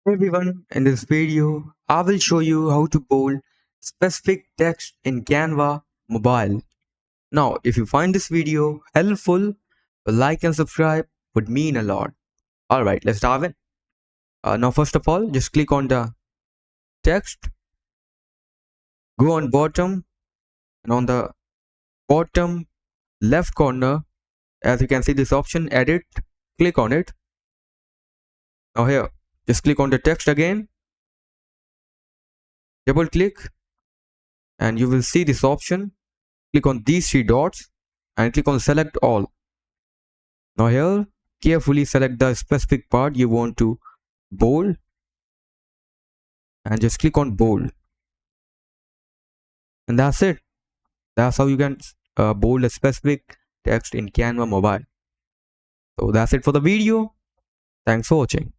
Hey everyone, in this video, I will show you how to bold specific text in Canva mobile. Now, if you find this video helpful, a like and subscribe would mean a lot. Alright, let's dive in. Now, first of all, just click on the text, go on bottom, and on the bottom left corner, as you can see this option, edit, click on it. Now here, just click on the text again, double click, and you will see this option. Click on these three dots and click on select all. Now here, carefully select the specific part you want to bold and just click on bold. And that's it. That's how you can bold a specific text in Canva mobile. So that's it for the video. Thanks for watching.